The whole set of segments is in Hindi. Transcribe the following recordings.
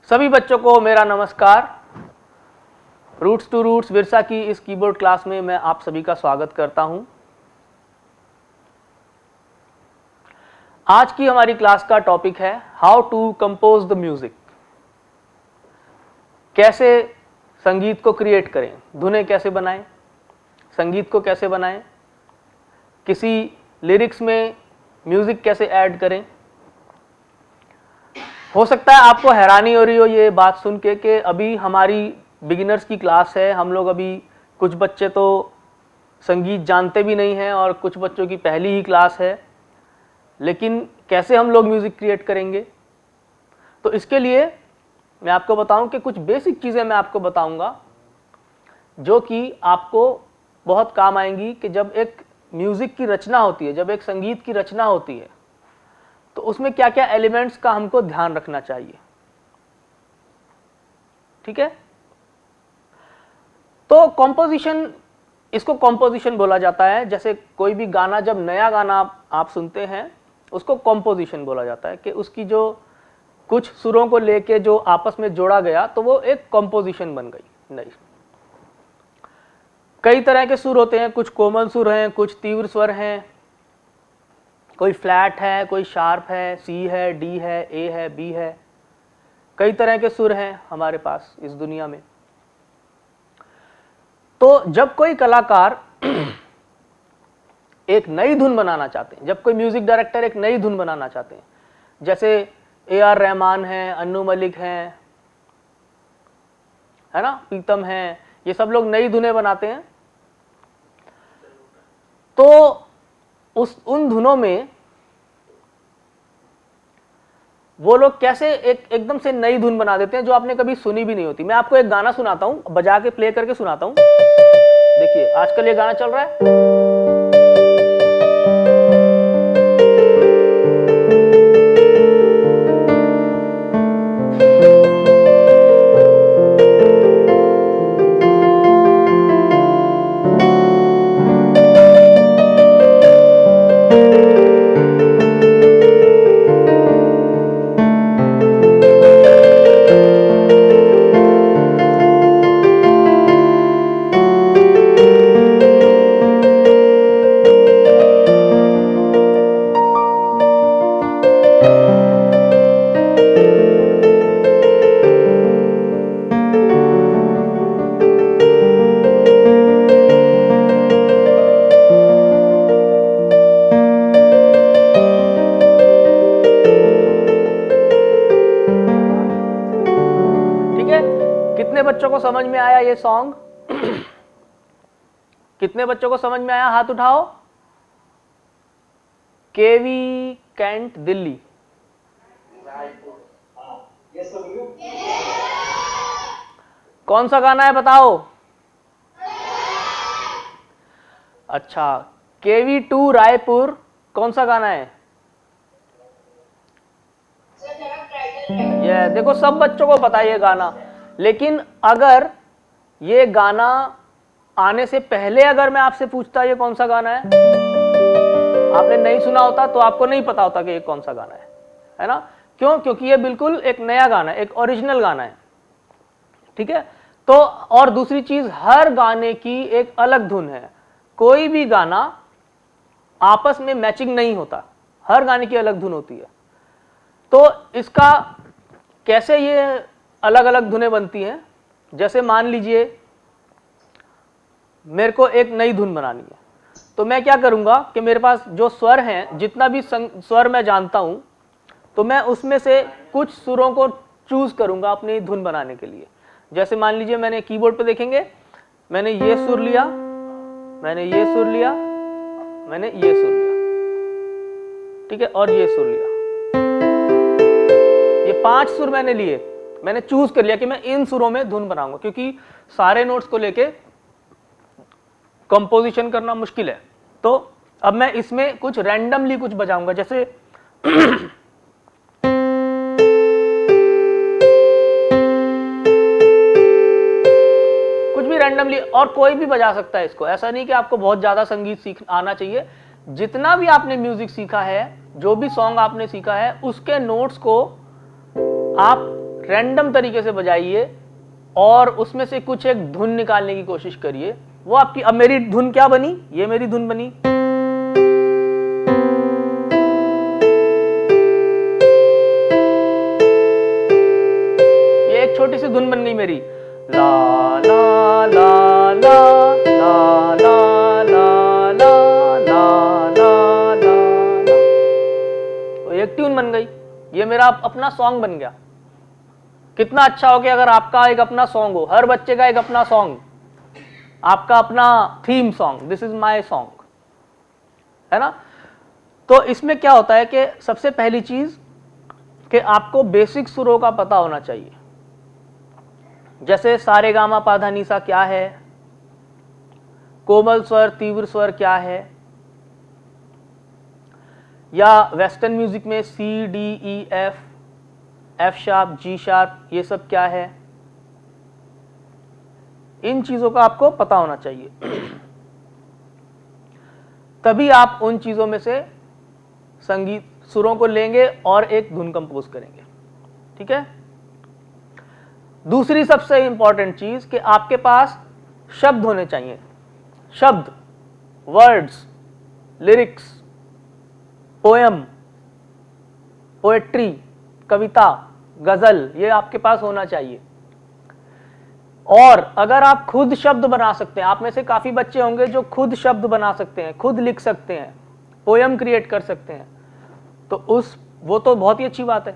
सभी बच्चों को मेरा नमस्कार। रूट्स टू रूट्स विरसा की इस कीबोर्ड क्लास में मैं आप सभी का स्वागत करता हूं। आज की हमारी क्लास का टॉपिक है how to compose the music. कैसे संगीत को क्रिएट करें, धुनें कैसे बनाएं, संगीत को कैसे बनाएं, किसी लिरिक्स में म्यूजिक कैसे ऐड करें। हो सकता है आपको हैरानी हो रही हो ये बात सुन के कि अभी हमारी बिगिनर्स की क्लास है, हम लोग अभी कुछ बच्चे तो संगीत जानते भी नहीं हैं और कुछ बच्चों की पहली ही क्लास है, लेकिन कैसे हम लोग म्यूज़िक क्रिएट करेंगे। तो इसके लिए मैं आपको बताऊं कि कुछ बेसिक चीज़ें मैं आपको बताऊंगा जो कि आपको बहुत काम आएंगी कि जब एक म्यूज़िक की रचना होती है, जब एक संगीत की रचना होती है तो उसमें क्या क्या एलिमेंट्स का हमको ध्यान रखना चाहिए। ठीक है, तो कॉम्पोजिशन, इसको कॉम्पोजिशन बोला जाता है। जैसे कोई भी गाना, जब नया गाना आप सुनते हैं उसको कॉम्पोजिशन बोला जाता है कि उसकी जो कुछ सुरों को लेके जो आपस में जोड़ा गया तो वो एक कॉम्पोजिशन बन गई नई। कई तरह के सुर होते हैं, कुछ कोमल सुर हैं, कुछ तीव्र स्वर हैं, कोई फ्लैट है, कोई शार्प है, सी है, डी है, ए है, बी है। कई तरह के सुर हैं हमारे पास इस दुनिया में। तो जब कोई कलाकार एक नई धुन बनाना चाहते हैं, जब कोई म्यूजिक डायरेक्टर एक नई धुन बनाना चाहते हैं, जैसे ए.आर. रहमान हैं, अन्नू मलिक हैं, है ना, प्रीतम हैं, ये सब लोग नई धुनें बनाते हैं। तो उन धुनों में वो लोग कैसे एकदम से नई धुन बना देते हैं जो आपने कभी सुनी भी नहीं होती। मैं आपको एक गाना सुनाता हूं, बजा के प्ले करके सुनाता हूं। देखिए आजकल ये गाना चल रहा है। कितने बच्चों को समझ में आया ये सॉन्ग? कितने बच्चों को समझ में आया? हाथ उठाओ। केवी कैंट दिल्ली। कौन सा गाना है बताओ? अच्छा, केवी टू रायपुर कौन सा गाना है? ये देखो सब बच्चों को पता है ये गाना, लेकिन अगर ये गाना आने से पहले अगर मैं आपसे पूछता ये कौन सा गाना है, आपने नहीं सुना होता तो आपको नहीं पता होता कि ये कौन सा गाना है ना? क्यों? क्योंकि ये बिल्कुल एक नया गाना है, एक ओरिजिनल गाना है। ठीक है, तो और दूसरी चीज, हर गाने की एक अलग धुन है। कोई भी गाना आपस में मैचिंग नहीं होता, हर गाने की अलग धुन होती है। तो इसका कैसे ये अलग अलग धुनें बनती हैं, जैसे मान लीजिए मेरे को एक नई धुन बनानी है, तो मैं क्या करूंगा कि मेरे पास जो स्वर हैं, जितना भी स्वर मैं जानता हूं, तो मैं उसमें से कुछ सुरों को चूज करूंगा अपनी धुन बनाने के लिए। जैसे मान लीजिए मैंने कीबोर्ड पे देखेंगे, मैंने ये सुर लिया, मैंने ये सुर लिया, मैंने ये सुर लिया, ठीक है, और ये सुर लिया। ये 5 सुर मैंने लिए, मैंने चूज कर लिया कि मैं इन सुरों में धुन बनाऊंगा, क्योंकि सारे नोट्स को लेके कंपोजिशन करना मुश्किल है। तो अब मैं इसमें कुछ रैंडमली कुछ बजाऊंगा, जैसे कुछ भी रैंडमली, और कोई भी बजा सकता है इसको। ऐसा नहीं कि आपको बहुत ज्यादा संगीत सीख आना चाहिए। जितना भी आपने म्यूजिक सीखा है, जो भी सॉन्ग आपने सीखा है, उसके नोट्स को आप रैंडम तरीके से बजाइए और उसमें से कुछ एक धुन निकालने की कोशिश करिए। वो आपकी, अब मेरी धुन क्या बनी, ये मेरी धुन बनी, ये एक छोटी सी धुन बन गई मेरी, ला ला ला ला ला ला ला ला ला ला ला, तो एक ट्यून बन गई, ये मेरा अपना सॉन्ग बन गया। कितना अच्छा हो कि अगर आपका एक अपना सॉन्ग हो, हर बच्चे का एक अपना सॉन्ग, आपका अपना theme song, this is my song, है ना। तो इसमें क्या होता है कि सबसे पहली चीज कि आपको बेसिक सुरों का पता होना चाहिए। जैसे सारे गामा पाधा नीसा क्या है, कोमल स्वर तीव्र स्वर क्या है, या वेस्टर्न म्यूजिक में C D E F, F sharp, G sharp, ये सब क्या है, इन चीजों का आपको पता होना चाहिए। तभी आप उन चीजों में से संगीत सुरों को लेंगे और एक धुन कंपोज करेंगे, ठीक है। दूसरी सबसे इंपॉर्टेंट चीज कि आपके पास शब्द होने चाहिए, शब्द, वर्ड्स, लिरिक्स, पोयम, पोएट्री, कविता, गजल, ये आपके पास होना चाहिए। और अगर आप खुद शब्द बना सकते हैं, आप में से काफी बच्चे होंगे जो खुद शब्द बना सकते हैं, खुद लिख सकते हैं, पोयम क्रिएट कर सकते हैं, तो वो तो बहुत ही अच्छी बात है।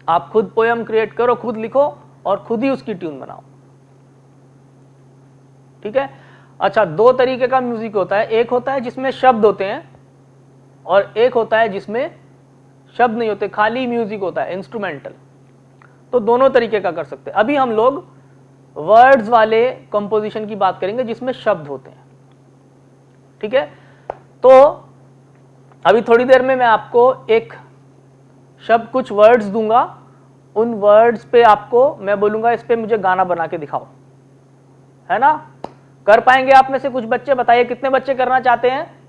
आप खुद पोयम क्रिएट करो, खुद लिखो और खुद ही उसकी ट्यून बनाओ, ठीक है। अच्छा, दो तरीके का म्यूजिक होता है, एक होता है जिसमें शब्द होते हैं और एक होता है जिसमें शब्द नहीं होते, खाली म्यूजिक होता है, इंस्ट्रूमेंटल। तो दोनों तरीके का कर सकते हैं। अभी हम लोग वर्ड्स वाले कंपोजिशन की बात करेंगे जिसमें शब्द होते हैं, ठीक है। तो अभी थोड़ी देर में मैं आपको एक शब्द, कुछ वर्ड्स दूंगा, उन वर्ड्स पे आपको मैं बोलूंगा इस पे मुझे गाना बना के दिखाओ, है ना। कर पाएंगे आप में से कुछ बच्चे? बताइए कितने बच्चे करना चाहते हैं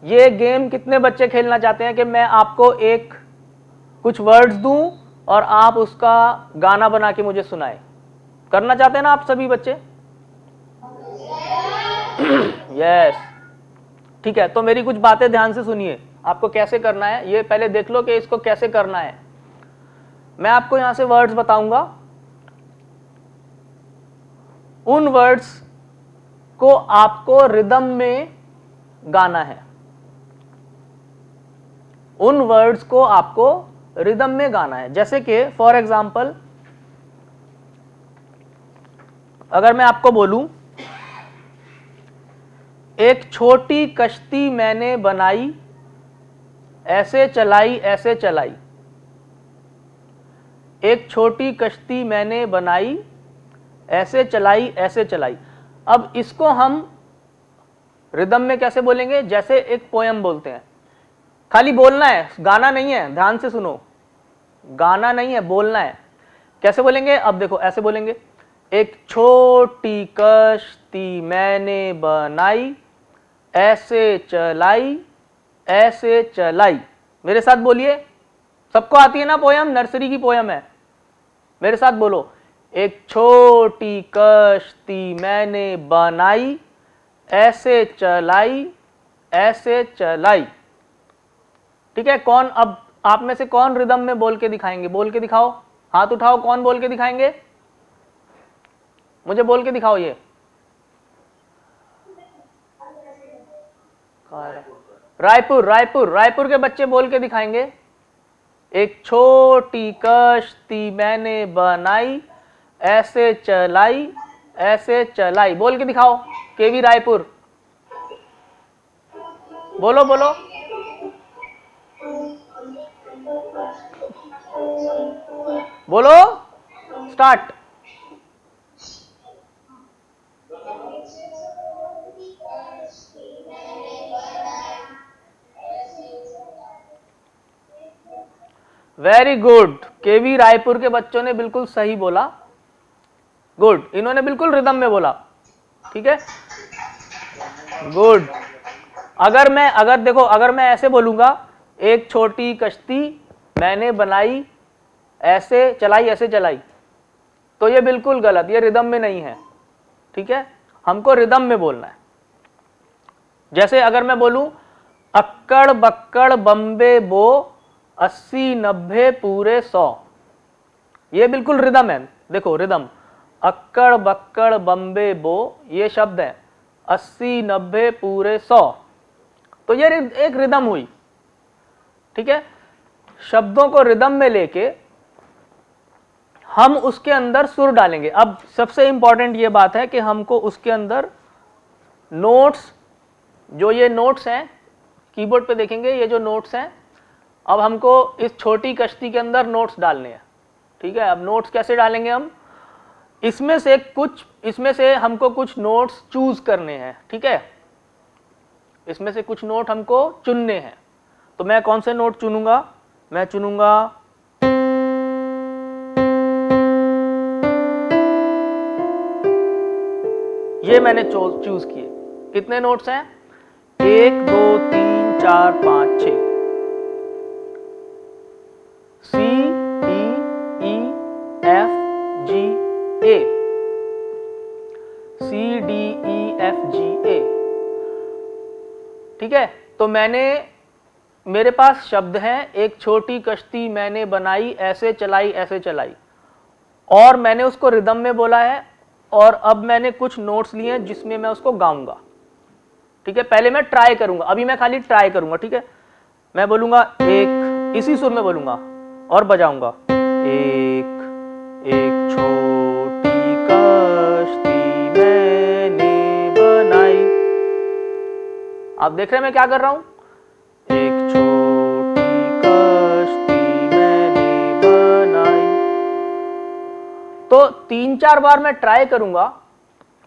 ये गेम, कितने बच्चे खेलना चाहते हैं कि मैं आपको एक कुछ वर्ड्स दूं और आप उसका गाना बना के मुझे सुनाए? करना चाहते हैं ना आप सभी बच्चे? यस, ठीक है। तो मेरी कुछ बातें ध्यान से सुनिए, आपको कैसे करना है ये पहले देख लो कि इसको कैसे करना है। मैं आपको यहां से वर्ड्स बताऊंगा, उन वर्ड्स को आपको रिदम में गाना है, उन वर्ड्स को आपको रिदम में गाना है। जैसे कि फॉर एग्जाम्पल अगर मैं आपको बोलूं, एक छोटी कश्ती मैंने बनाई, ऐसे चलाई ऐसे चलाई, एक छोटी कश्ती मैंने बनाई, ऐसे चलाई ऐसे चलाई। अब इसको हम रिदम में कैसे बोलेंगे? जैसे एक पोयम बोलते हैं, खाली बोलना है, गाना नहीं है, ध्यान से सुनो, गाना नहीं है, बोलना है। कैसे बोलेंगे? अब देखो, ऐसे बोलेंगे, एक छोटी कश्ती मैंने बनाई, ऐसे चलाई ऐसे चलाई। मेरे साथ बोलिए, सबको आती है ना पोयम, नर्सरी की पोयम है, मेरे साथ बोलो, एक छोटी कश्ती मैंने बनाई, ऐसे चलाई ऐसे चलाई, ठीक है। कौन, अब आप में से कौन रिदम में बोल के दिखाएंगे? बोल के दिखाओ, हाथ उठाओ, कौन बोल के दिखाएंगे? मुझे बोल के दिखाओ। ये रायपुर, रायपुर, रायपुर के बच्चे बोल के दिखाएंगे, एक छोटी कश्ती मैंने बनाई, ऐसे चलाई ऐसे चलाई। बोल के दिखाओ, केवी रायपुर, बोलो बोलो। बोलो, स्टार्ट। वेरी गुड, केवी रायपुर के बच्चों ने बिल्कुल सही बोला, गुड, इन्होंने बिल्कुल रिदम में बोला, ठीक है, गुड। अगर देखो, अगर मैं ऐसे बोलूंगा, एक छोटी कश्ती मैंने बनाई, ऐसे चलाई ऐसे चलाई, तो ये बिल्कुल गलत, ये रिदम में नहीं है। ठीक है, हमको रिदम में बोलना है। जैसे अगर मैं बोलूं अक्कड़ बक्कड़ बम्बे बो 80 90 पूरे 100, ये बिल्कुल रिदम है। देखो रिदम, अक्कड़ बक्कड़ बम्बे बो, ये शब्द है 80 90 पूरे 100, तो ये एक रिदम हुई। ठीक है, शब्दों को रिदम में लेके हम उसके अंदर सुर डालेंगे। अब सबसे इंपॉर्टेंट ये बात है कि हमको उसके अंदर नोट्स, जो ये नोट्स हैं कीबोर्ड पे देखेंगे, ये जो नोट्स हैं, अब हमको इस छोटी कश्ती के अंदर नोट्स डालने हैं। ठीक है, अब नोट्स कैसे डालेंगे हम, इसमें से हमको कुछ नोट्स चूज करने हैं। ठीक है, इसमें से कुछ नोट हमको चुनने हैं। तो मैं कौन से नोट चुनूंगा, मैं चुनूंगा ये, मैंने चूज किए। कितने नोट्स हैं, 1 2 3 4 5 6, C D E F G A, C D E F G A। ठीक है, तो मेरे पास शब्द हैं, एक छोटी कश्ती मैंने बनाई, ऐसे चलाई ऐसे चलाई, और मैंने उसको रिदम में बोला है, और अब मैंने कुछ नोट्स लिए हैं जिसमें मैं उसको गाऊंगा। ठीक है, पहले मैं ट्राई करूंगा, अभी मैं खाली ट्राई करूंगा। ठीक है, मैं बोलूंगा एक, इसी सुर में बोलूंगा और बजाऊंगा, एक एक छोटी कश्ती मैंने बनाई। आप देख रहे हैं मैं क्या कर रहा हूं, एक छोटी कश्ती मैंने बनाई। तो 3-4 बार मैं ट्राई करूंगा,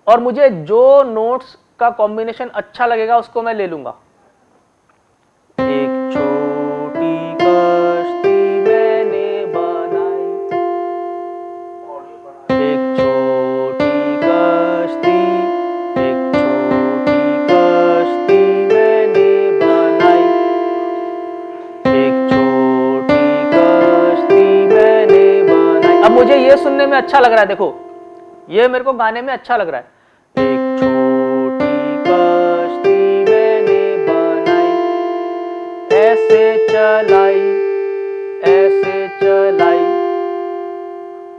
और मुझे जो नोट्स का कॉम्बिनेशन अच्छा लगेगा उसको मैं ले लूंगा। एक छोटी कश्ती मैंने बनाई, एक छोटी कश्ती, एक छोटी कश्ती मैंने बनाई, एक छोटी कश्ती मैंने बनाई। अब मुझे ये सुनने में अच्छा लग रहा है, देखो ये मेरे को गाने में अच्छा लग रहा है, एक छोटी कश्ती मैंने बनाई, ऐसे चलाई ऐसे चलाई।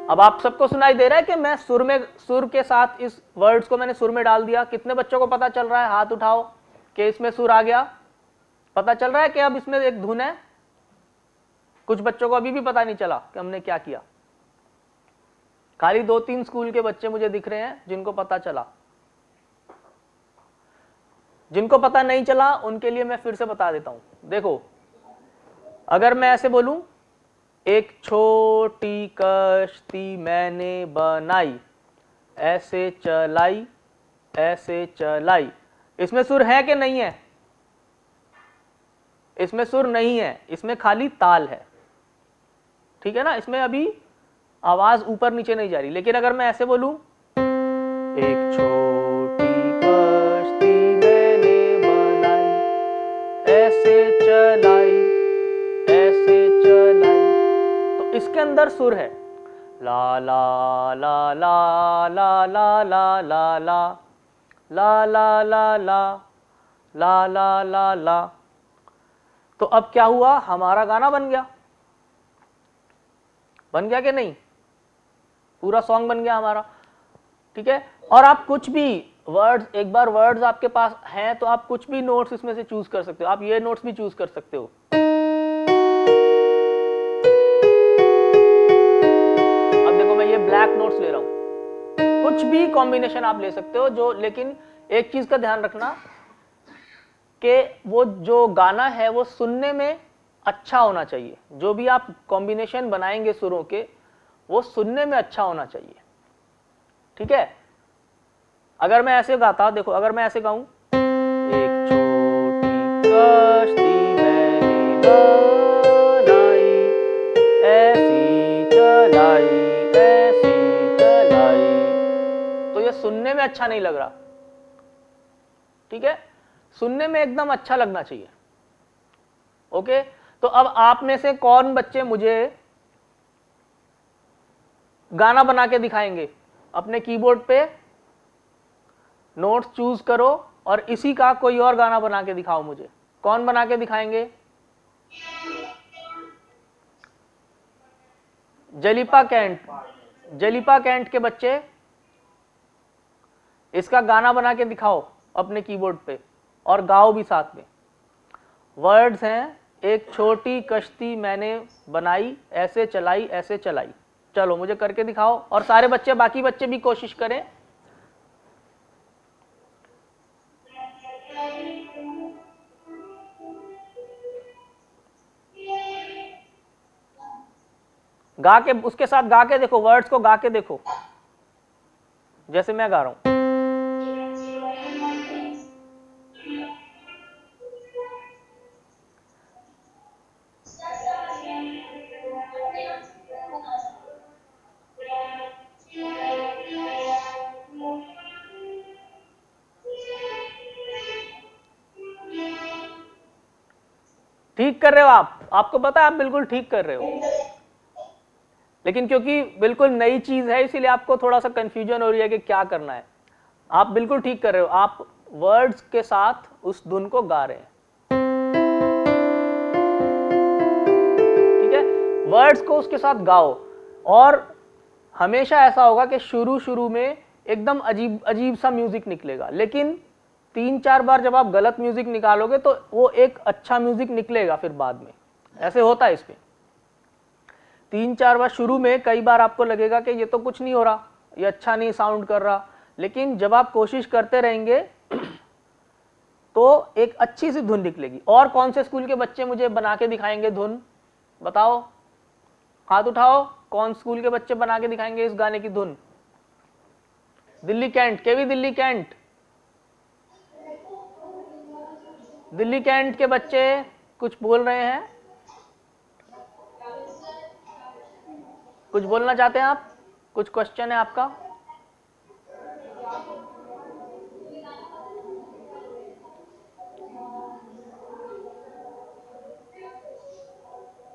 अब आप सबको सुनाई दे रहा है कि मैं सुर के साथ इस वर्ड्स को मैंने सुर में डाल दिया। कितने बच्चों को पता चल रहा है, हाथ उठाओ कि इसमें सुर आ गया, पता चल रहा है कि अब इसमें एक धुन है। कुछ बच्चों को अभी भी पता नहीं चला कि हमने क्या किया, खाली 2-3 स्कूल के बच्चे मुझे दिख रहे हैं जिनको पता चला। जिनको पता नहीं चला उनके लिए मैं फिर से बता देता हूं। देखो, अगर मैं ऐसे बोलूं, एक छोटी कश्ती मैंने बनाई, ऐसे चलाई ऐसे चलाई, इसमें सुर है कि नहीं है, इसमें सुर नहीं है, इसमें खाली ताल है। ठीक है ना, इसमें अभी आवाज ऊपर नीचे नहीं जा रही। लेकिन अगर मैं ऐसे बोलूं, एक छोटी कश्ती मैंने बनाई, ऐसे चलाई ऐसे चलाई, तो इसके अंदर सुर है, ला ला ला ला ला ला ला ला ला ला ला ला ला ला ला ला। तो अब क्या हुआ, हमारा गाना बन गया कि नहीं, पूरा सॉन्ग बन गया हमारा। ठीक है, और आप कुछ भी वर्ड्स, एक बार वर्ड्स आपके पास हैं तो आप कुछ भी नोट्स इसमें से चूज कर सकते हो। आप ये नोट्स भी चूज कर सकते हो। अब देखो मैं ये ब्लैक नोट्स ले रहा हूं, कुछ भी कॉम्बिनेशन आप ले सकते हो जो, लेकिन एक चीज का ध्यान रखना कि वो जो गाना है वो सुनने में अच्छा होना चाहिए। जो भी आप कॉम्बिनेशन बनाएंगे सुरों के, वो सुनने में अच्छा होना चाहिए। ठीक है, अगर मैं ऐसे गाता, देखो अगर मैं ऐसे गाऊं, एक छोटी कश्ती मैंने बनाई, ऐसी चलाई ऐसी चलाई, तो ये सुनने में अच्छा नहीं लग रहा। ठीक है, सुनने में एकदम अच्छा लगना चाहिए। ओके, तो अब आप में से कौन बच्चे मुझे गाना बना के दिखाएंगे। अपने कीबोर्ड पे नोट्स चूज करो और इसी का कोई और गाना बना के दिखाओ मुझे। कौन बना के दिखाएंगे? जलीपा कैंट, जलीपा कैंट के बच्चे इसका गाना बना के दिखाओ अपने कीबोर्ड पे और गाओ भी साथ में। वर्ड्स हैं, एक छोटी कश्ती मैंने बनाई, ऐसे चलाई ऐसे चलाई। चलो मुझे करके दिखाओ और सारे बच्चे, बाकी बच्चे भी कोशिश करें। गा के, उसके साथ गा के देखो, वर्ड्स को गा के देखो जैसे मैं गा रहा हूं। ठीक कर रहे हो आप, आपको पता है आप बिल्कुल ठीक कर रहे हो, लेकिन क्योंकि बिल्कुल नई चीज है इसीलिए आपको थोड़ा सा कंफ्यूजन हो रही है कि क्या करना है। आप बिल्कुल ठीक कर रहे हो, आप वर्ड्स के साथ उस धुन को गा रहे हैं। ठीक है, वर्ड्स को उसके साथ गाओ। और हमेशा ऐसा होगा कि शुरू में एकदम अजीब अजीब सा म्यूजिक निकलेगा, लेकिन 3-4 बार जब आप गलत म्यूजिक निकालोगे तो वो एक अच्छा म्यूजिक निकलेगा फिर बाद में। ऐसे होता है इसमें। 3-4 बार शुरू में कई बार आपको लगेगा कि ये तो कुछ नहीं हो रहा, ये अच्छा नहीं साउंड कर रहा, लेकिन जब आप कोशिश करते रहेंगे तो एक अच्छी सी धुन निकलेगी। और कौन से स्कूल के बच्चे मुझे बना के दिखाएंगे धुन? बताओ, हाथ उठाओ। कौन स्कूल के बच्चे बना के दिखाएंगे इस गाने की धुन? दिल्ली कैंट, केवी दिल्ली कैंट, दिल्ली कैंट के बच्चे कुछ बोल रहे हैं, कुछ बोलना चाहते हैं आप? कुछ क्वेश्चन है आपका?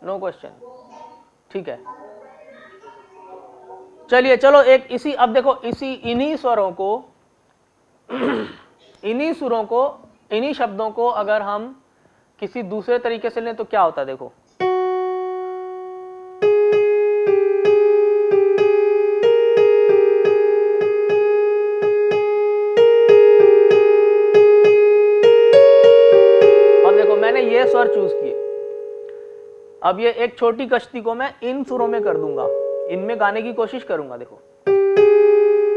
नो क्वेश्चन, ठीक है। चलिए चलो एक इसी, अब देखो इसी इन्हीं स्वरों को इन्हीं सुरों को, इन्हीं शब्दों को अगर हम किसी दूसरे तरीके से लें तो क्या होता है? देखो, अब देखो मैंने ये स्वर चूज किए। अब ये एक छोटी कश्ती को मैं इन सुरों में कर दूंगा, इनमें गाने की कोशिश करूंगा। देखो,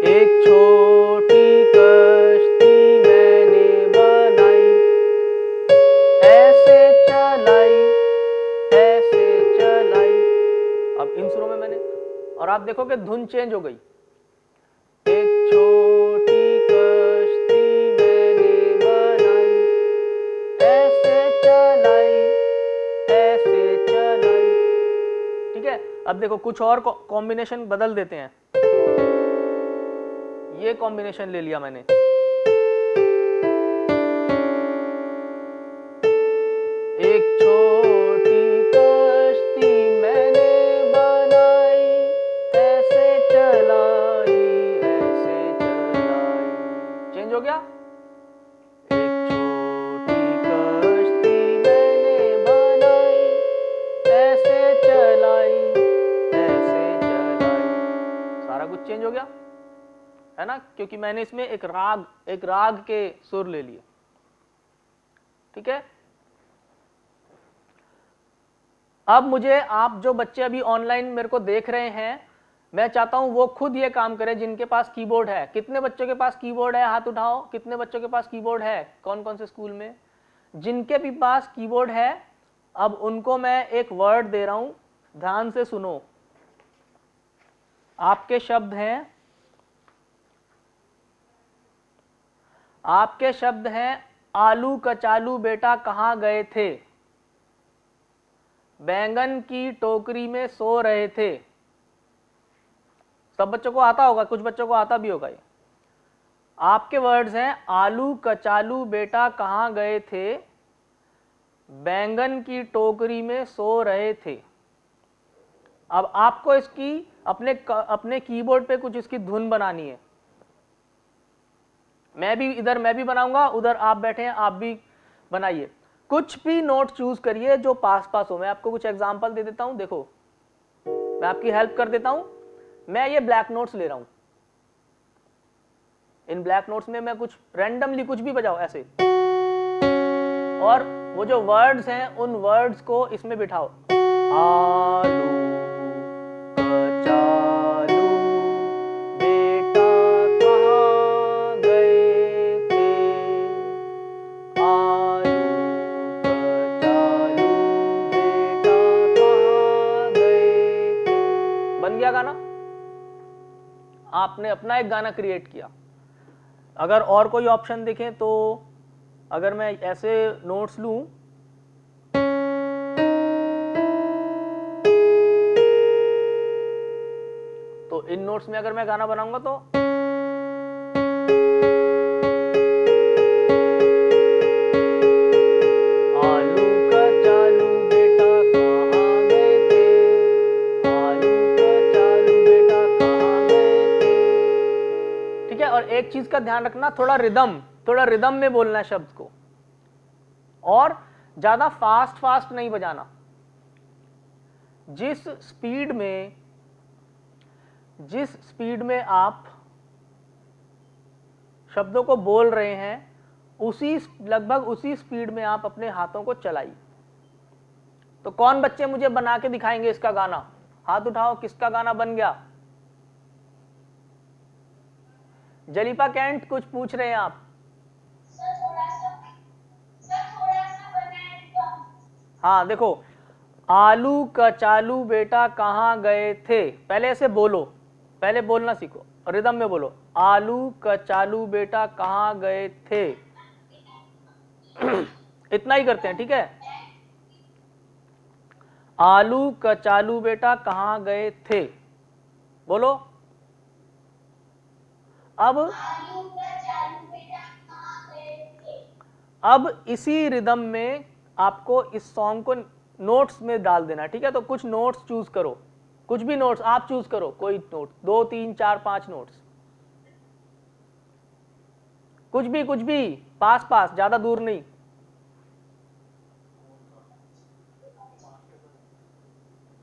एक छोटी कश्ती मैंने बनाई, ऐसे चलाई ऐसे चलाई। अब इन सुरों में मैंने, और आप देखो कि धुन चेंज हो गई। एक छोटी कश्ती मैंने बनाई, ऐसे चलाई ऐसे चलाई। ठीक है, अब देखो कुछ और कॉम्बिनेशन बदल देते हैं। ये कॉम्बिनेशन ले लिया मैंने, एक छोटी कश्ती मैंने बनाई, ऐसे चलाई ऐसे चलाई। चेंज हो गया। एक छोटी कश्ती मैंने बनाई, ऐसे चलाई ऐसे चलाई। सारा कुछ चेंज हो गया है ना, क्योंकि मैंने इसमें एक राग के सुर ले लिए। ठीक है, अब मुझे, आप जो बच्चे अभी ऑनलाइन मेरे को देख रहे हैं, मैं चाहता हूं वो खुद ये काम करें जिनके पास कीबोर्ड है। कितने बच्चों के पास कीबोर्ड है? हाथ उठाओ। कितने बच्चों के पास कीबोर्ड है? कौन कौन से स्कूल में? जिनके भी पास कीबोर्ड है, अब उनको मैं एक वर्ड दे रहा हूं, ध्यान से सुनो। आपके शब्द हैं, आपके शब्द हैं, आलू कचालू बेटा कहाँ गए थे, बैंगन की टोकरी में सो रहे थे। सब बच्चों को आता होगा, कुछ बच्चों को आता भी होगा। ये आपके वर्ड्स हैं, आलू कचालू बेटा कहाँ गए थे, बैंगन की टोकरी में सो रहे थे। अब आपको इसकी, अपने कीबोर्ड पे कुछ इसकी धुन बनानी है। मैं भी बनाऊंगा, उधर आप बैठे हैं आप भी बनाइए। कुछ भी नोट चूज करिए जो पास पास हो। मैं आपको कुछ एग्जांपल दे देता हूं, देखो मैं आपकी हेल्प कर देता हूं। मैं ये ब्लैक नोट्स ले रहा हूं, इन ब्लैक नोट्स में मैं कुछ रैंडमली कुछ भी बजाओ ऐसे, और वो जो वर्ड्स हैं उन वर्ड्स को इसमें बिठाओ। आलू कचालू बेटा कहाँ गए थे, आलू कचालू बेटा कहाँ गए थे। बन गया गाना, आपने अपना एक गाना क्रिएट किया। अगर और कोई ऑप्शन देखें तो अगर मैं ऐसे नोट्स लूं, तो इन नोट्स में अगर मैं गाना बनाऊंगा तो आलू कचालू बेटा कहाँ गए थे, आलू कचालू बेटा कहाँ गए थे। ठीक है, और एक चीज का ध्यान रखना, थोड़ा रिदम में बोलना है शब्द को, और ज्यादा फास्ट फास्ट नहीं बजाना। जिस स्पीड में आप शब्दों को बोल रहे हैं लगभग उसी स्पीड में आप अपने हाथों को चलाइए। तो कौन बच्चे मुझे बना के दिखाएंगे इसका गाना? हाथ उठाओ, किसका गाना बन गया? जलीपा कैंट कुछ पूछ रहे हैं आप? हाँ देखो, आलू कचालू बेटा कहाँ गए थे, पहले ऐसे बोलो, पहले बोलना सीखो, रिदम में बोलो। आलू कचालू बेटा कहाँ गए थे। इतना ही करते हैं, ठीक है। आलू कचालू बेटा कहाँ गए थे, बोलो। अब इसी रिदम में आपको इस सॉन्ग को नोट्स में डाल देना, ठीक है। तो कुछ नोट्स चूज करो, कुछ भी नोट्स आप चूज करो, कोई नोट, 2 3 4 5 नोट्स, कुछ भी पास पास, ज्यादा दूर नहीं।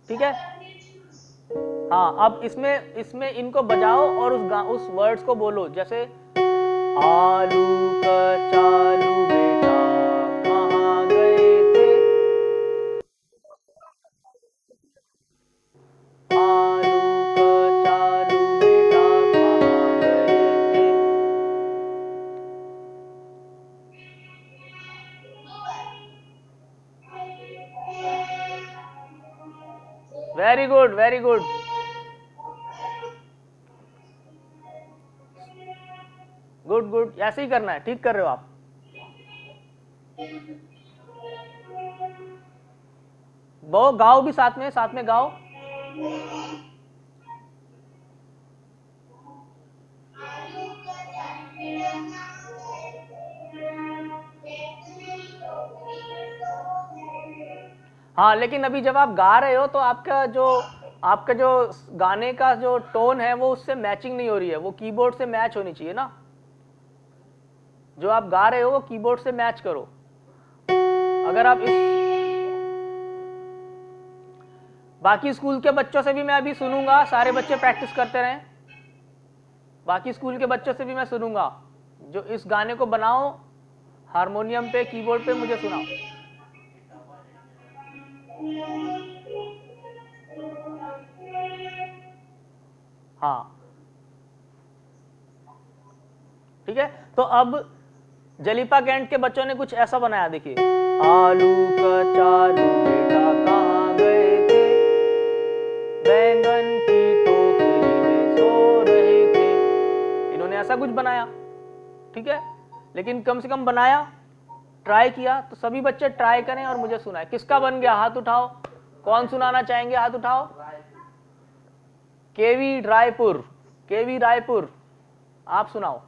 ठीक है, हाँ। अब इसमें इनको बजाओ और उस वर्ड्स को बोलो, जैसे आलू कचालू बेटा कहाँ गए थे, आलू कचालू बेटा कहाँ गए थे। Very good, very good, good good, ऐसे ही करना है, ठीक कर रहे हो आप। वो गाओ भी साथ में गाओ। हाँ, लेकिन अभी जब आप गा रहे हो तो आपका जो गाने का जो टोन है वो उससे मैचिंग नहीं हो रही है, वो कीबोर्ड से मैच होनी चाहिए ना। जो आप गा रहे हो वो कीबोर्ड से मैच करो। अगर आप बाकी स्कूल के बच्चों से भी मैं अभी सुनूंगा, सारे बच्चे प्रैक्टिस करते रहें। बाकी स्कूल के बच्चों से भी मैं सुनूंगा, जो इस गाने को बनाओ हारमोनियम पे, कीबोर्ड पे, मुझे सुनाओ। हाँ ठीक है, तो अब जलीपा कैंट के बच्चों ने कुछ ऐसा बनाया, देखिए। आलू कचालू बेटा कहाँ गए थे, बैंगन की टोकरी में सो रहे थे। इन्होंने ऐसा कुछ बनाया, ठीक है। लेकिन कम से कम बनाया, ट्राई किया। तो सभी बच्चे ट्राई करें और मुझे सुनाए। किसका बन गया, हाथ उठाओ। कौन सुनाना चाहेंगे, हाथ उठाओ। केवी रायपुर, आप सुनाओ।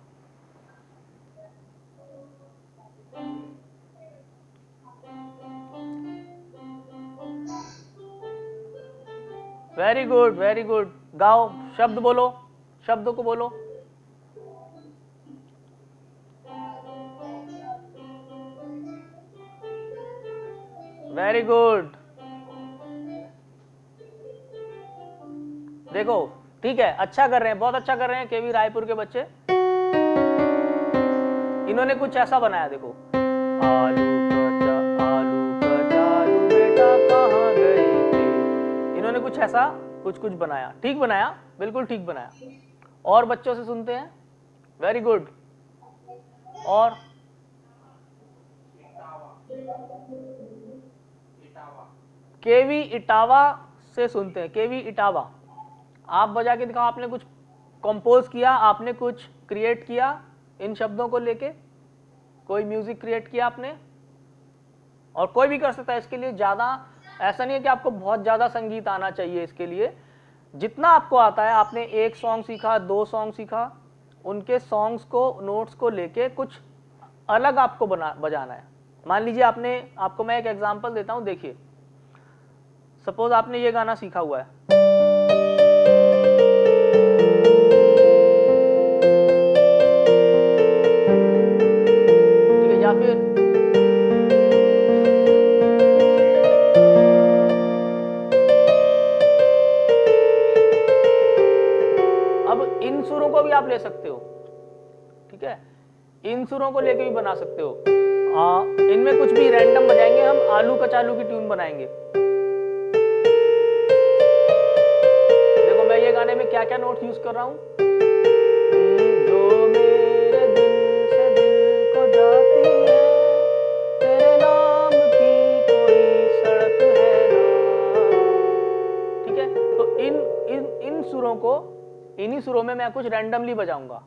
Very good, very good. गाओ, शब्द बोलो, शब्दों को बोलो। Very good. देखो ठीक है, अच्छा कर रहे हैं, बहुत अच्छा कर रहे हैं केवी रायपुर के बच्चे। इन्होंने कुछ ऐसा बनाया, देखो, आलू का चालू बेटा कहाँ गए थे। इन्होंने कुछ ऐसा कुछ कुछ बनाया, ठीक बनाया, बिल्कुल ठीक बनाया। और बच्चों से सुनते हैं। Very good. और केवी इटावा से सुनते हैं। केवी इटावा, आप बजा के दिखाओ। आपने कुछ कंपोज किया, आपने कुछ क्रिएट किया इन शब्दों को लेके, कोई म्यूजिक क्रिएट किया आपने? और कोई भी कर सकता है, इसके लिए ज्यादा ऐसा नहीं है कि आपको बहुत ज्यादा संगीत आना चाहिए। इसके लिए जितना आपको आता है, आपने एक सॉन्ग सीखा, 2 सॉन्ग सीखा, उनके सॉन्ग्स को, नोट्स को लेके कुछ अलग आपको बजाना है। मान लीजिए आपको मैं एक एग्जांपल देता हूं, देखिए। सपोज आपने ये गाना सीखा हुआ है, ठीक है, या फिर अब इन सुरों को भी आप ले सकते हो, ठीक है, इन सुरों को लेके भी बना सकते हो। इनमें कुछ भी रैंडम बजाएंगे हम, आलू कचालू की ट्यून बनाएंगे। देखो मैं ये गाने में क्या क्या नोट्स यूज कर रहा हूं। जो मेरे दिल से दिल को जाती है, तेरे नाम की कोई सड़क है ना। ठीक है, तो इन इन इन सुरों को, इन्हीं सुरों में मैं कुछ रैंडमली बजाऊंगा।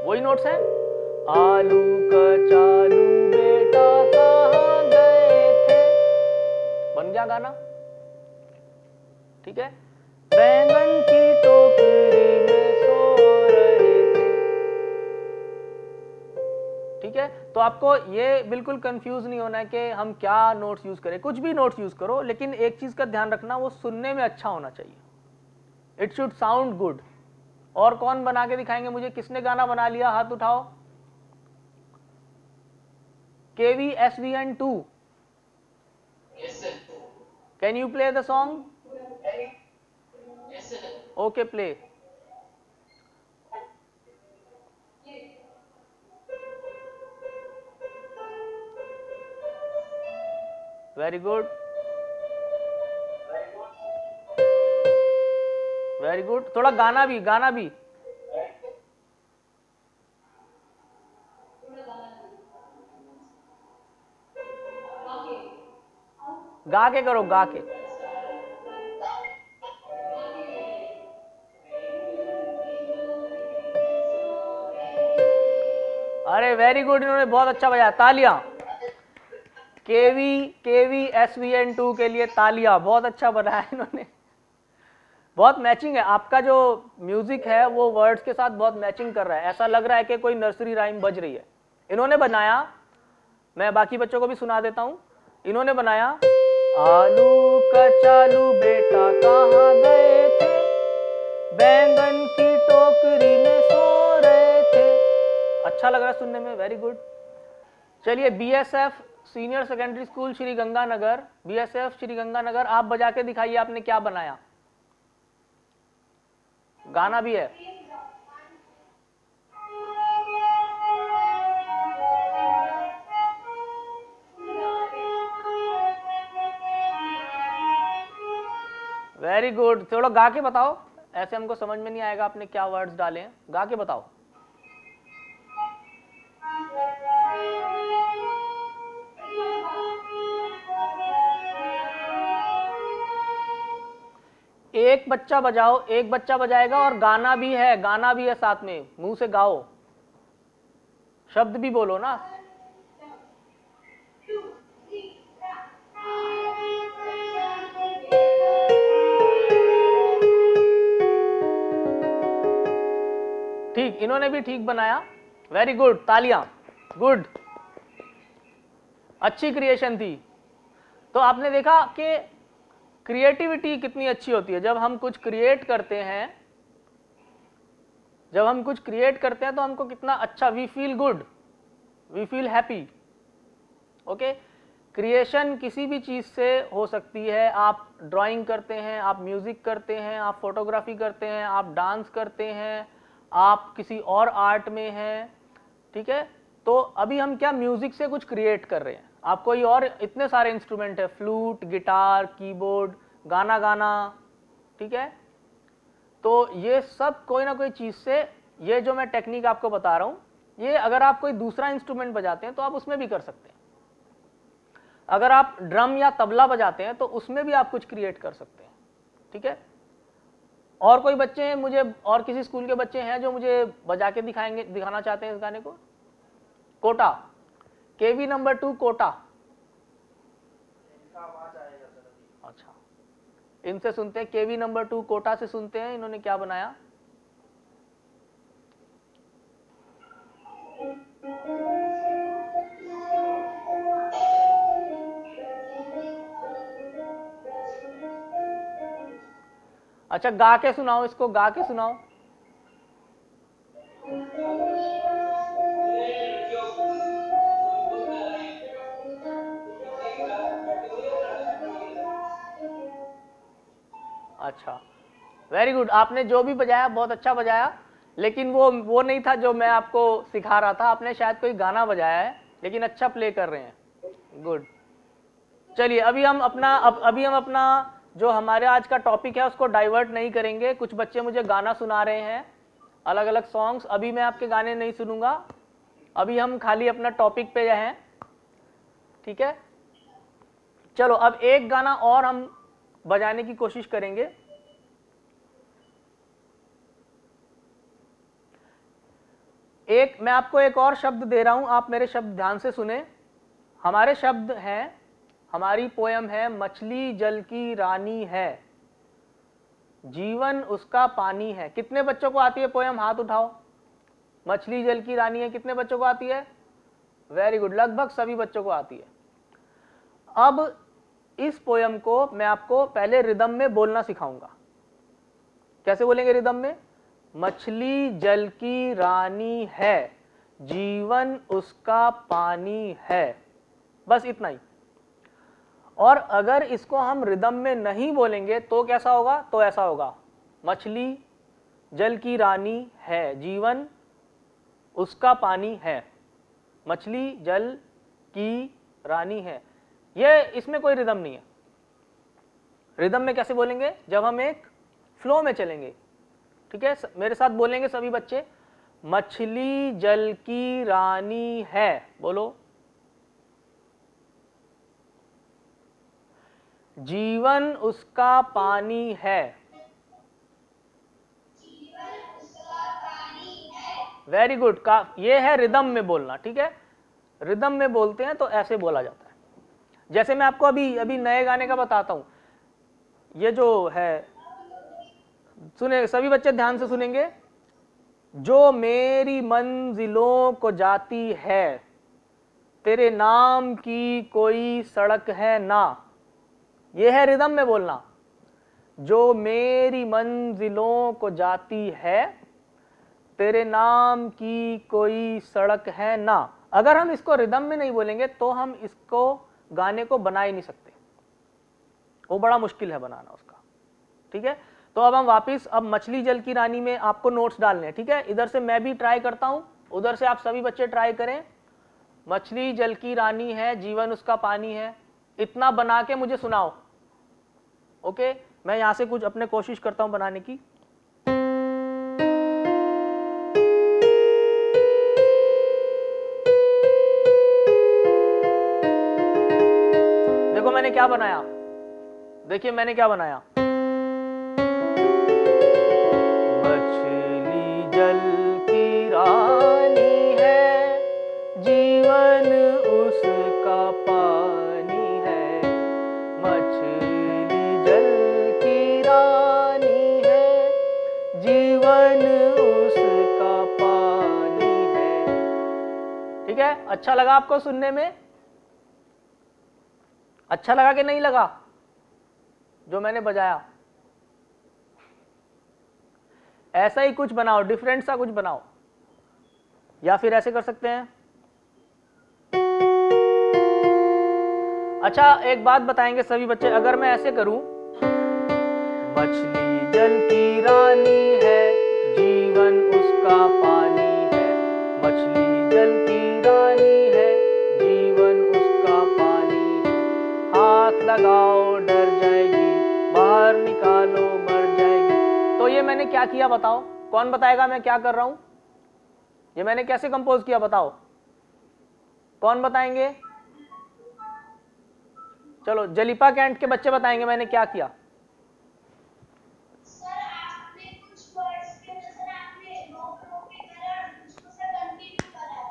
वही नोट्स हैं। आलू कचालू बेटा कहाँ गए थे, बन गया गाना। ठीक है, बैंगन की टोकरी में सो रहे थे। ठीक है, तो आपको ये बिल्कुल कंफ्यूज नहीं होना है कि हम क्या नोट्स यूज करें। कुछ भी नोट्स यूज करो, लेकिन एक चीज का ध्यान रखना, वो सुनने में अच्छा होना चाहिए। It should sound good. और कौन बना के दिखाएंगे मुझे? किसने गाना बना लिया, हाथ उठाओ। KVSVN2, can you play the song? Okay, play. Very good, very good. थोड़ा गाना भी, गाना भी। गा के करो, गा के। अरे वेरी गुड, इन्होंने बहुत अच्छा बजाया, तालियां। KVSVN2 के लिए तालियां, बहुत अच्छा बनाया इन्होंने। बहुत मैचिंग है, आपका जो म्यूजिक है वो वर्ड्स के साथ बहुत मैचिंग कर रहा है। ऐसा लग रहा है कि कोई नर्सरी राइम बज रही है। इन्होंने बनाया, मैं बाकी बच्चों को भी सुना देता हूं। इन्होंने बनाया, आलू कचालू बेटा कहाँ गए थे, बैंगन की टोकरी में सो रहे थे। अच्छा लग रहा है सुनने में, वेरी गुड। चलिए, BSF senior secondary school Shri Ganganagar, BSF Shri Ganganagar, आप बजा के दिखाइए आपने क्या बनाया। गाना भी है। वेरी गुड, थोड़ा गा के बताओ, ऐसे हमको समझ में नहीं आएगा आपने क्या वर्ड्स डाले हैं। गा के बताओ। एक बच्चा बजाओ, एक बच्चा बजाएगा, और गाना भी है, गाना भी है साथ में, मुंह से गाओ, शब्द भी बोलो ना। ठीक, इन्होंने भी ठीक बनाया, वेरी गुड, तालियां, गुड। अच्छी क्रिएशन थी। तो आपने देखा कि क्रिएटिविटी कितनी अच्छी होती है। जब हम कुछ क्रिएट करते हैं, जब हम कुछ क्रिएट करते हैं तो हमको कितना अच्छा, we feel good, we feel happy. Okay, creation किसी भी चीज़ से हो सकती है। आप ड्राइंग करते हैं, आप म्यूज़िक करते हैं, आप फोटोग्राफी करते हैं, आप डांस करते हैं, आप किसी और आर्ट में हैं, ठीक है। तो अभी हम क्या म्यूज़िक से कुछ क्रिएट कर रहे हैं। आप कोई और इतने सारे इंस्ट्रूमेंट है, फ्लूट, गिटार, कीबोर्ड, गाना गाना, ठीक है। तो ये सब कोई ना कोई चीज़ से, ये जो मैं टेक्निक आपको बता रहा हूँ, ये अगर आप कोई दूसरा इंस्ट्रूमेंट बजाते हैं तो आप उसमें भी कर सकते हैं। अगर आप ड्रम या तबला बजाते हैं तो उसमें भी आप कुछ क्रिएट कर सकते हैं, ठीक है। और कोई बच्चे हैं मुझे, और किसी स्कूल के बच्चे हैं जो मुझे बजा के दिखाएंगे, दिखाना चाहते हैं इस गाने को? कोटा, केवी नंबर 2 कोटा। अच्छा, इनसे सुनते हैं, केवी नंबर 2 कोटा से सुनते हैं इन्होंने क्या बनाया। अच्छा, गा के सुनाओ, इसको गा के सुनाओ। अच्छा, वेरी गुड। आपने जो भी बजाया बहुत अच्छा बजाया, लेकिन वो नहीं था जो मैं आपको सिखा रहा था। आपने शायद कोई गाना बजाया है, लेकिन अच्छा प्ले कर रहे हैं, गुड। चलिए अभी हम अपना जो हमारे आज का टॉपिक है उसको डाइवर्ट नहीं करेंगे। कुछ बच्चे मुझे गाना सुना रहे हैं, अलग अलग सॉन्ग्स। अभी मैं आपके गाने नहीं सुनूंगा, अभी हम खाली अपना टॉपिक पे हैं, ठीक है। चलो अब एक गाना और हम बजाने की कोशिश करेंगे। मैं आपको एक और शब्द दे रहा हूं, आप मेरे शब्द ध्यान से सुने। हमारे शब्द हैं, हमारी पोयम है, मछली जल की रानी है, जीवन उसका पानी है। कितने बच्चों को आती है पोयम? हाथ उठाओ। मछली जल की रानी है, कितने बच्चों को आती है? वेरी गुड, लगभग सभी बच्चों को आती है। अब इस पोयम को मैं आपको पहले रिदम में बोलना सिखाऊंगा। कैसे बोलेंगे रिदम में? मछली जल की रानी है, जीवन उसका पानी है, बस इतना ही। और अगर इसको हम रिदम में नहीं बोलेंगे तो कैसा होगा? तो ऐसा होगा, मछली जल की रानी है, जीवन उसका पानी है, मछली जल की रानी है। ये इसमें कोई रिदम नहीं है। रिदम में कैसे बोलेंगे? जब हम एक फ्लो में चलेंगे, ठीक है। मेरे साथ बोलेंगे सभी बच्चे, मछली जल की रानी है, बोलो। जीवन उसका पानी है, वेरी गुड। ये है रिदम में बोलना, ठीक है। रिदम में बोलते हैं तो ऐसे बोला जाता है। जैसे मैं आपको अभी नए गाने का बताता हूं। ये जो है, सुने सभी बच्चे ध्यान से सुनेंगे। जो मेरी मंजिलों को जाती है, तेरे नाम की कोई सड़क है ना। ये है रिदम में बोलना। जो मेरी मंजिलों को जाती है, तेरे नाम की कोई सड़क है ना। अगर हम इसको रिदम में नहीं बोलेंगे तो हम इसको गाने को बना ही नहीं सकते, वो बड़ा मुश्किल है बनाना उसका, ठीक है। तो अब हम वापिस, अब मछली जल की रानी में आपको नोट्स डालने हैं, ठीक है। इधर से मैं भी ट्राई करता हूं, उधर से आप सभी बच्चे ट्राई करें। मछली जल की रानी है, जीवन उसका पानी है, इतना बना के मुझे सुनाओ, ओके। मैं यहां से कुछ अपने कोशिश करता हूं बनाने की। देखो मैंने क्या बनाया, देखिए मैंने क्या बनाया। मछली जल की रानी है, जीवन उसका पानी है, मछली जल की रानी है, जीवन उसका पानी है, ठीक है। अच्छा लगा आपको सुनने में? अच्छा लगा कि नहीं लगा जो मैंने बजाया? ऐसा ही कुछ बनाओ, डिफरेंट सा कुछ बनाओ, या फिर ऐसे कर सकते हैं। अच्छा एक बात बताएंगे सभी बच्चे, अगर मैं ऐसे करूं, मछली जल की रानी है, जीवन उसका पानी है, मछली जल की रानी है, जीवन उसका पानी है, हाथ लगाओ डर जाएगी, बाहर निकालो मर जाएगी। तो ये मैंने क्या किया बताओ, कौन बताएगा मैं क्या कर रहा हूं? ये मैंने कैसे कंपोज किया बताओ, कौन बताएंगे? चलो जलीपा कैंट के बच्चे बताएंगे मैंने क्या किया। सर आपने कुछ वर्ड्स के अंदर सर आपने रोक रोक के करा और उसको सर कंटिन्यू करा है।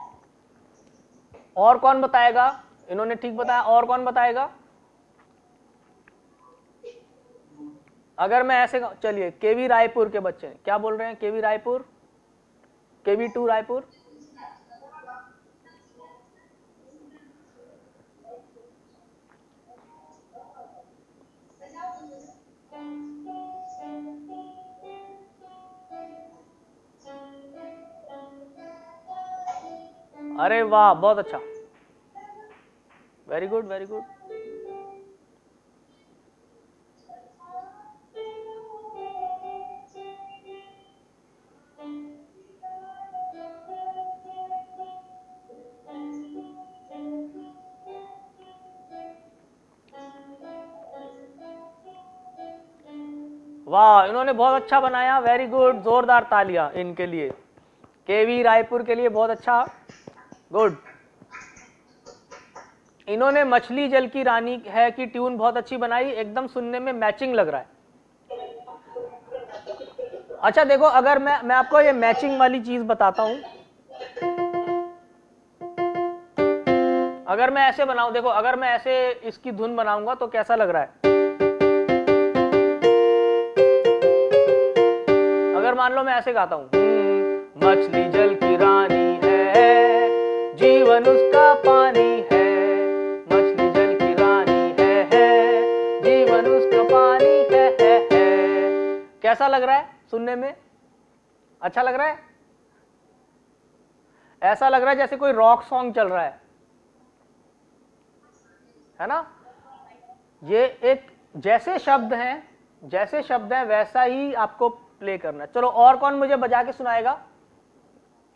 और कौन बताएगा? इन्होंने ठीक बताया, और कौन बताएगा? अगर मैं ऐसे चलिए, केवी रायपुर के बच्चे क्या बोल रहे हैं? केवी रायपुर, केवी 2 रायपुर। अरे वाह बहुत अच्छा, वेरी गुड वेरी गुड। वाह इन्होंने बहुत अच्छा बनाया, वेरी गुड, जोरदार तालियां इनके लिए, केवी रायपुर के लिए बहुत अच्छा, गुड। इन्होंने मछली जल की रानी है की ट्यून बहुत अच्छी बनाई, एकदम सुनने में मैचिंग लग रहा है। अच्छा देखो, अगर मैं आपको ये मैचिंग वाली चीज बताता हूं, अगर मैं ऐसे बनाऊं, देखो अगर मैं ऐसे इसकी धुन बनाऊंगा तो कैसा लग रहा है? अगर मान लो मैं ऐसे गाता हूं, मछली जल की रानी है, जीवन उसका पानी है, मछली जल की रानी है, जीवन उसका पानी है। कैसा लग रहा है सुनने में? अच्छा लग रहा है? ऐसा लग रहा है जैसे कोई रॉक सॉन्ग चल रहा है ना? ये एक जैसे शब्द हैं वैसा ही आपको प्ले करना है। चलो और कौन मुझे बजा के सुनाएगा?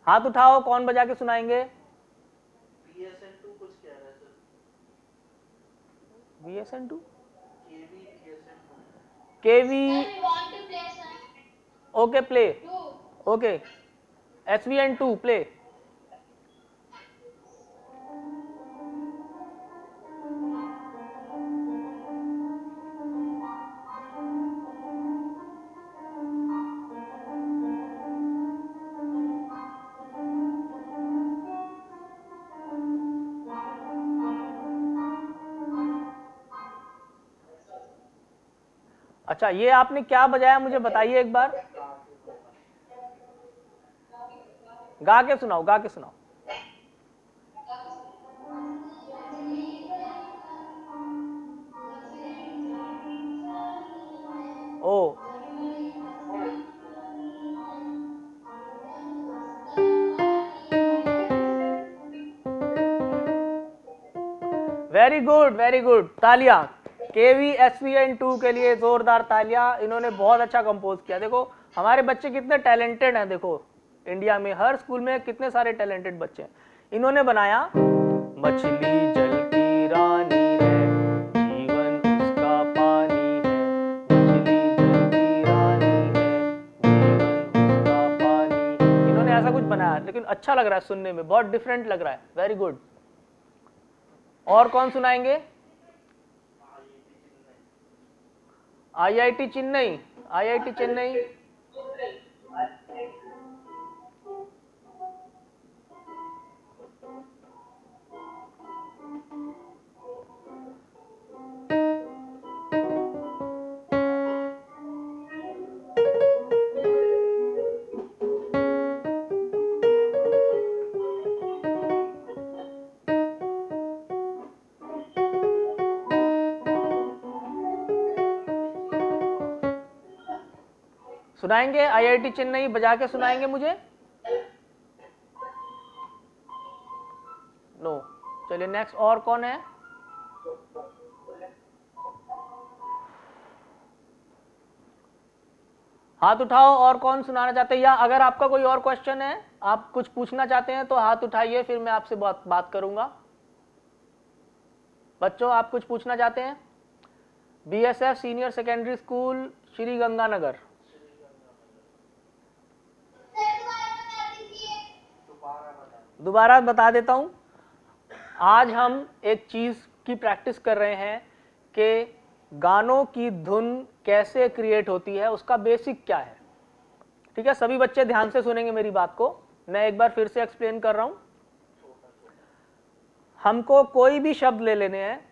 हाथ उठाओ, कौन बजा के सुनाएंगे? VSN2 कुछ कह रहा है sir. VSN2 KV KV, Sir, we want to play sir. Okay play, Two. Okay SVN2 play. अच्छा ये आपने क्या बजाया मुझे बताइए एक बार, गा के सुनाओ, गा के सुनाओ। ओ वेरी गुड वेरी गुड, तालियां केवी SVN2 के लिए, जोरदार तालियां, इन्होंने बहुत अच्छा कंपोज किया। देखो हमारे बच्चे कितने टैलेंटेड हैं, देखो इंडिया में हर स्कूल में कितने सारे टैलेंटेड बच्चे हैं। इन्होंने बनाया मछली जल की रानी है, जीवन उसका पानी है, मछली जल की रानी है, जीवन उसका पानी है। इन्होंने ऐसा कुछ बनाया, लेकिन अच्छा लग रहा है सुनने में, बहुत डिफरेंट लग रहा है, वेरी गुड। और कौन सुनाएंगे? IIT चेन्नई, IIT चेन्नई, सुनाएंगे? आईआईटी चेन्नई बजा के सुनाएंगे मुझे? नो। चलिए नेक्स्ट, और कौन है? हाथ उठाओ, और कौन सुनाना चाहते हैं? या अगर आपका कोई और क्वेश्चन है, आप कुछ पूछना चाहते हैं तो हाथ उठाइए, फिर मैं आपसे बात करूंगा। बच्चों, आप कुछ पूछना चाहते हैं? BSF senior secondary school Shri Ganganagar. दोबारा बता देता हूं। आज हम एक चीज की प्रैक्टिस कर रहे हैं कि गानों की धुन कैसे क्रिएट होती है, उसका बेसिक क्या है। ठीक है, सभी बच्चे ध्यान से सुनेंगे मेरी बात को। मैं एक बार फिर से एक्सप्लेन कर रहा हूं। हमको कोई भी शब्द ले लेने हैं,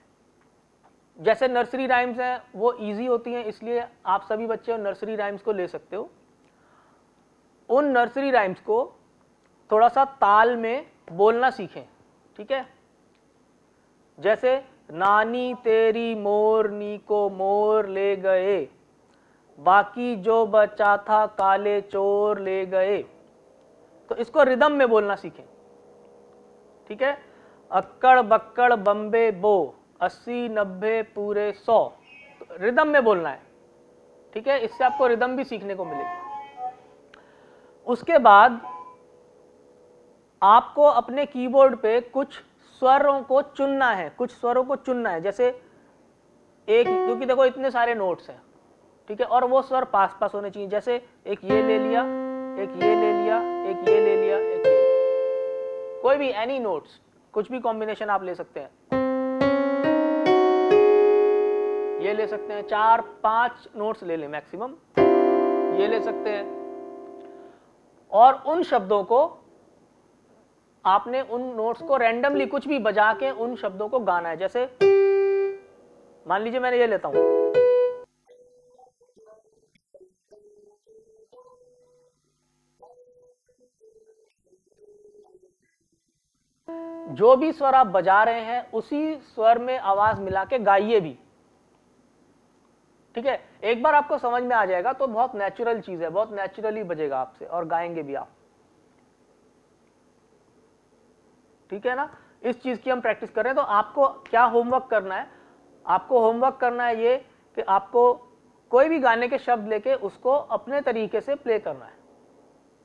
जैसे नर्सरी राइम्स हैं, वो इजी होती हैं, इसलिए आप सभी बच्चे नर्सरी राइम्स को ले सकते हो। उन नर्सरी राइम्स को थोड़ा सा ताल में बोलना सीखें। ठीक है, जैसे नानी तेरी मोरनी को मोर ले गए, बाकी जो बचा था काले चोर ले गए। तो इसको रिदम में बोलना सीखें। ठीक है, अक्कड़ बक्कड़ बम्बे बो, 80 90 पूरे 100, तो रिदम में बोलना है। ठीक है, इससे आपको रिदम भी सीखने को मिलेगी। उसके बाद आपको अपने कीबोर्ड पे कुछ स्वरों को चुनना है, जैसे एक, क्योंकि देखो इतने सारे नोट्स हैं। ठीक है, और वो स्वर पास पास होने चाहिए। जैसे एक ये ले लिया, एक ये ले लिया, एक ये ले लिया, एक ये, कोई भी एनी नोट्स, कुछ भी कॉम्बिनेशन आप ले सकते हैं। ये ले सकते हैं, 4-5 नोट्स ले लें मैक्सिमम, ये ले सकते हैं। और उन शब्दों को आपने, उन नोट्स को रैंडमली कुछ भी बजा के उन शब्दों को गाना है। जैसे मान लीजिए मैंने ये लेता हूं, जो भी स्वर आप बजा रहे हैं उसी स्वर में आवाज मिला के गाइए भी। ठीक है, एक बार आपको समझ में आ जाएगा तो बहुत नेचुरल चीज है, बहुत नेचुरली बजेगा आपसे और गाएंगे भी आप। ठीक है ना, इस चीज की हम प्रैक्टिस कर रहे हैं। तो आपको क्या होमवर्क करना है? आपको होमवर्क करना है ये कि आपको कोई भी गाने के शब्द लेके उसको अपने तरीके से प्ले करना है,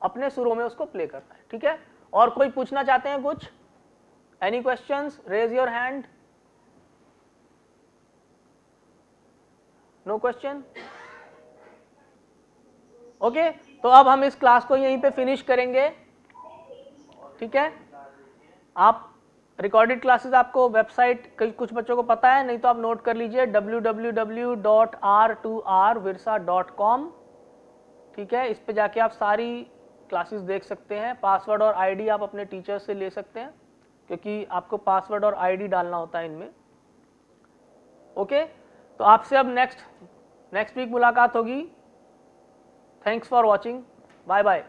अपने सुरों में उसको प्ले करना है। ठीक है, और कोई पूछना चाहते हैं कुछ? Any questions? Raise your hand. No question? Okay, तो अब हम इस क्लास को यहीं पे फिनिश करेंगे। ठीक है, आप रिकॉर्डेड क्लासेस आपको वेबसाइट, कुछ बच्चों को पता है, नहीं तो आप नोट कर लीजिए, www.r2rvirsa.com। ठीक है, इस पे जाके आप सारी क्लासेस देख सकते हैं। पासवर्ड और आईडी आप अपने टीचर से ले सकते हैं, क्योंकि आपको पासवर्ड और आईडी डालना होता है इनमें। ओके, तो आपसे अब नेक्स्ट वीक मुलाकात होगी। Thanks for watching, bye bye.